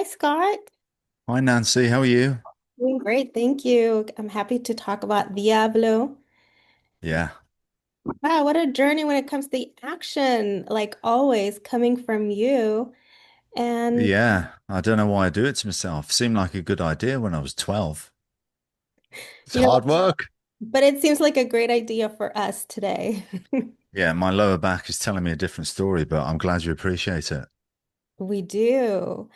Scott. Hi Nancy, how are you? Doing great, thank you. I'm happy to talk about Diablo. Yeah, Wow, what a journey when it comes to the action, like always, coming from you. And yeah. I don't know why I do it to myself. Seemed like a good idea when I was 12. It's you know, hard work. but it seems like a great idea for us today. Yeah, my lower back is telling me a different story, but I'm glad you appreciate it. We do.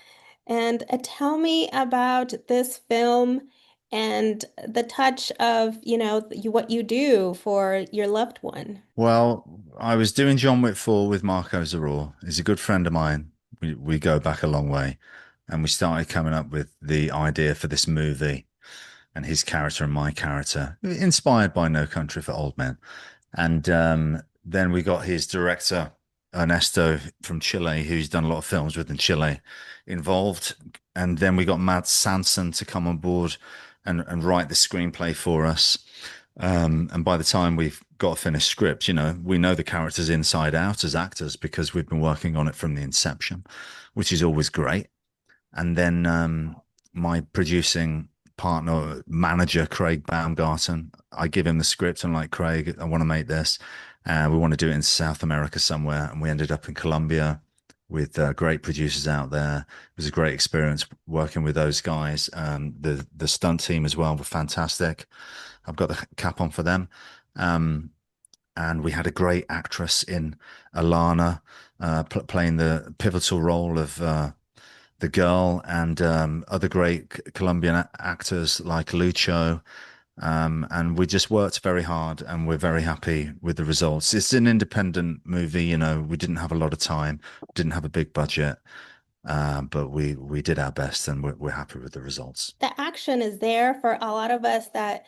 And tell me about this film and the touch of, what you do for your loved one. Well, I was doing John Wick 4 with Marko Zaror. He's a good friend of mine. We go back a long way. And we started coming up with the idea for this movie and his character and my character, inspired by No Country for Old Men. And then we got his director, Ernesto from Chile, who's done a lot of films within Chile, involved. And then we got Matt Sanson to come on board and write the screenplay for us. And by the time we've got a finished script, we know the characters inside out as actors because we've been working on it from the inception, which is always great. And then my producing partner, manager, Craig Baumgarten, I give him the script. I'm like, Craig, I want to make this. We want to do it in South America somewhere. And we ended up in Colombia with great producers out there. It was a great experience working with those guys. The stunt team as well were fantastic. I've got the cap on for them. Um, and we had a great actress in Alanna playing the pivotal role of the girl and other great Colombian actors like Lucho. And we just worked very hard and we're very happy with the results. It's an independent movie, we didn't have a lot of time, didn't have a big budget, but we did our best and we're happy with the results. The action is there for a lot of us that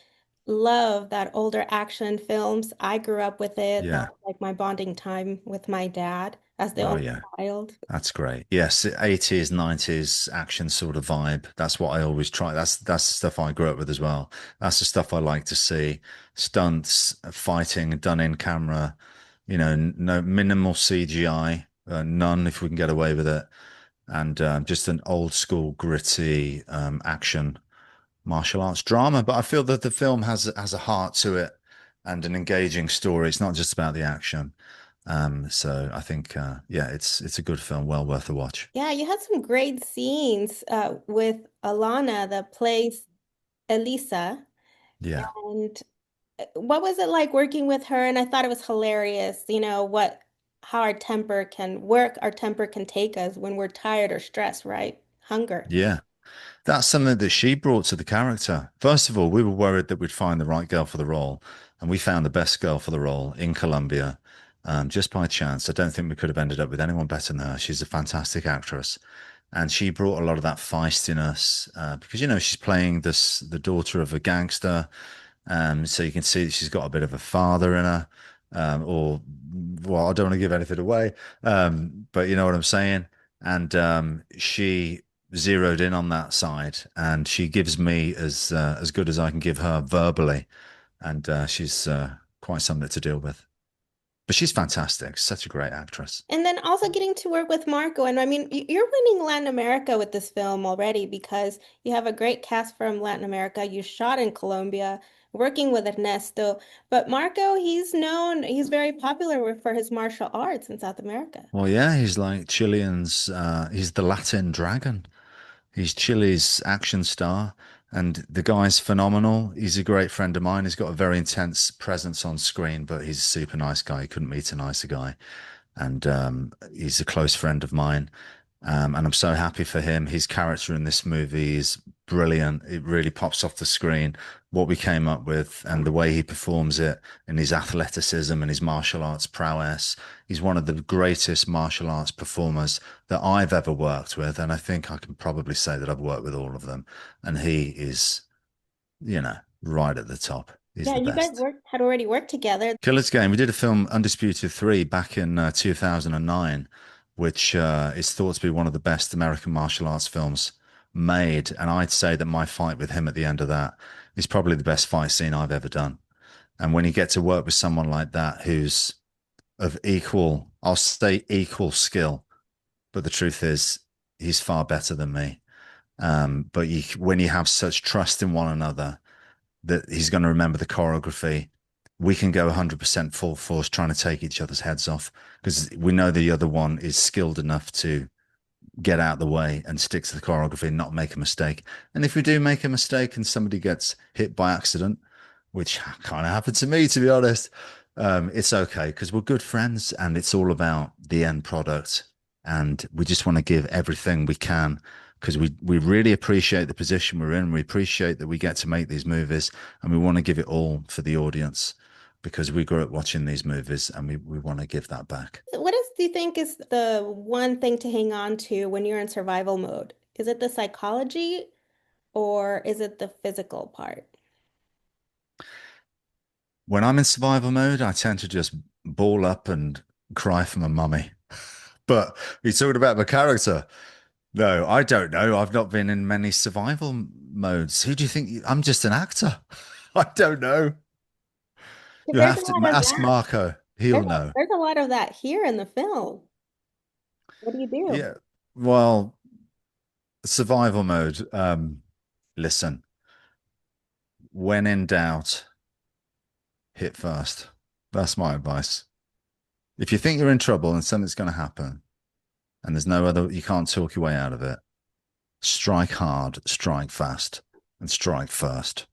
love that older action films. I grew up with it. That Yeah. was like my bonding time with my dad as the Oh, only yeah. child. That's great. Yes, 80s, 90s action sort of vibe. That's what I always try. That's the stuff I grew up with as well. That's the stuff I like to see. Stunts, fighting done in camera, no minimal CGI, none if we can get away with it. And just an old school gritty action martial arts drama. But I feel that the film has a heart to it and an engaging story. It's not just about the action. So I think, yeah, it's a good film, well worth a watch. Yeah, you had some great scenes with Alanna that plays Elisa. Yeah. And what was it like working with her? And I thought it was hilarious, how our temper can work, our temper can take us when we're tired or stressed, right? Hunger. Yeah. That's something that she brought to the character. First of all, we were worried that we'd find the right girl for the role, and we found the best girl for the role in Colombia, just by chance. I don't think we could have ended up with anyone better than her. She's a fantastic actress, and she brought a lot of that feistiness because she's playing the daughter of a gangster, so you can see that she's got a bit of a father in her, or well, I don't want to give anything away, but you know what I'm saying. And she zeroed in on that side, and she gives me as good as I can give her verbally, and she's quite something to deal with. But she's fantastic, such a great actress. And then also getting to work with Marco. And I mean, you're winning Latin America with this film already because you have a great cast from Latin America. You shot in Colombia, working with Ernesto. But Marco, he's very popular for his martial arts in South America. Well, yeah, he's like Chilean's. He's the Latin dragon. He's Chile's action star, and the guy's phenomenal. He's a great friend of mine. He's got a very intense presence on screen, but he's a super nice guy. You couldn't meet a nicer guy. And he's a close friend of mine. And I'm so happy for him. His character in this movie is brilliant. It really pops off the screen. What we came up with and the way he performs it and his athleticism and his martial arts prowess. He's one of the greatest martial arts performers that I've ever worked with. And I think I can probably say that I've worked with all of them. And he is, right at the top. He's Yeah, the and you guys best. had already worked together. Killer's Game. We did a film, Undisputed 3, back in 2009, which is thought to be one of the best American martial arts films made. And I'd say that my fight with him at the end of that is probably the best fight scene I've ever done. And when you get to work with someone like that who's of I'll say equal skill, but the truth is he's far better than me. But when you have such trust in one another that he's going to remember the choreography, we can go 100% full force trying to take each other's heads off because we know the other one is skilled enough to get out of the way and stick to the choreography and not make a mistake. And if we do make a mistake and somebody gets hit by accident, which kind of happened to me, to be honest, it's okay because we're good friends and it's all about the end product. And we just want to give everything we can because we really appreciate the position we're in. We appreciate that we get to make these movies and we want to give it all for the audience because we grew up watching these movies and we want to give that back. Do you think is the one thing to hang on to when you're in survival mode? Is it the psychology or is it the physical part? When I'm in survival mode, I tend to just ball up and cry for my mummy. But he's talking about the character. No, I don't know. I've not been in many survival modes. Who do you think? I'm just an actor. I don't know. Because You there's have a to lot of ask that. Marko. He'll know. There's a lot of that here in the film. What do you do? Yeah. Well, survival mode. Listen, when in doubt, hit first. That's my advice. If you think you're in trouble and something's going to happen and there's no other, you can't talk your way out of it, strike hard, strike fast, and strike first,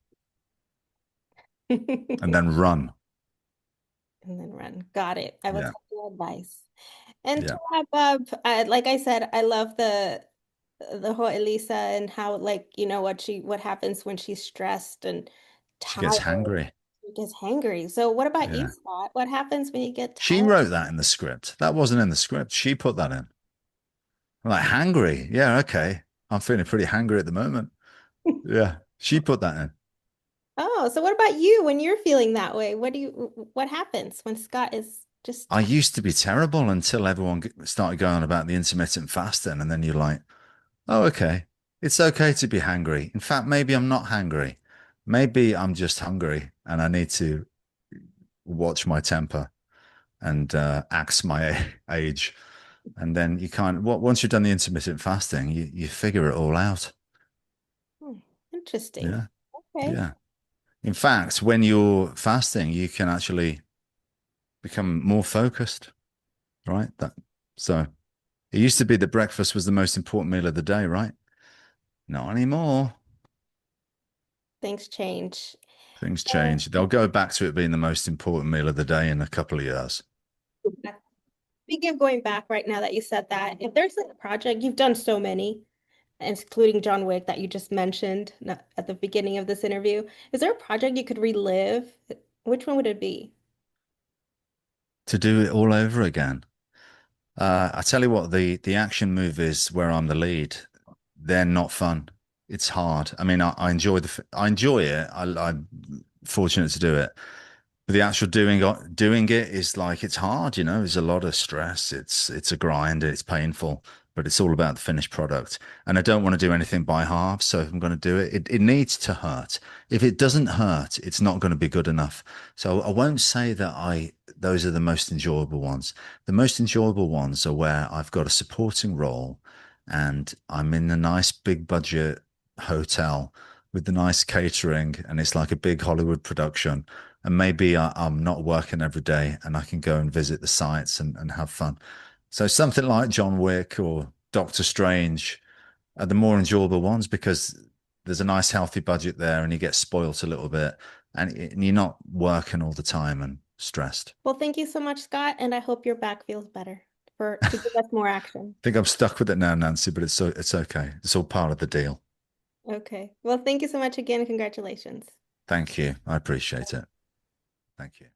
and then run. And then run. Got it. I will Yeah. take your advice. And to Yeah. wrap up, like I said, I love the whole Elisa and how like what happens when she's stressed and She tired. gets hangry. She gets hangry. So what about you, Yeah. Scott? What happens when you get She tired? wrote that in the script. That wasn't in the script. She put that in. I'm like, hangry. Yeah. Okay. I'm feeling pretty hangry at the moment. Yeah. She put that in. Oh, so what about you when you're feeling that way? What happens when Scott is just I tired? used to be terrible until everyone started going on about the intermittent fasting. And then you're like, oh, okay. It's okay to be hangry. In fact, maybe I'm not hangry. Maybe I'm just hungry and I need to watch my temper and axe my age. And then you can't, once you've done the intermittent fasting, you figure it all out. Hmm, interesting. Yeah. Okay. Yeah. In fact, when you're fasting, you can actually become more focused, right? So it used to be that breakfast was the most important meal of the day, right? Not anymore. Things change. Things change. They'll go back to it being the most important meal of the day in a couple of years. Speaking of going back right now that you said that, if there's like a project, you've done so many, including John Wick that you just mentioned at the beginning of this interview. Is there a project you could relive? Which one would it be? To do it all over again. I tell you what, the action movies where I'm the lead, they're not fun. It's hard. I mean, I enjoy I enjoy it. I'm fortunate to do it. But the actual doing it is like it's hard, you know. There's a lot of stress. It's a grind. It's painful, but it's all about the finished product. And I don't want to do anything by half. So if I'm going to do it, it needs to hurt. If it doesn't hurt, it's not going to be good enough. So I won't say that I those are the most enjoyable ones. The most enjoyable ones are where I've got a supporting role and I'm in a nice big budget hotel with the nice catering and it's like a big Hollywood production and maybe I'm not working every day and I can go and visit the sites and have fun. So something like John Wick or Doctor Strange are the more enjoyable ones because there's a nice healthy budget there and you get spoilt a little bit and you're not working all the time and stressed. Well, thank you so much, Scott, and I hope your back feels better for to give us more action. I think I'm stuck with it now, Nancy, but it's okay. It's all part of the deal. Okay. Well, thank you so much again. Congratulations. Thank you. I appreciate it. Thank you.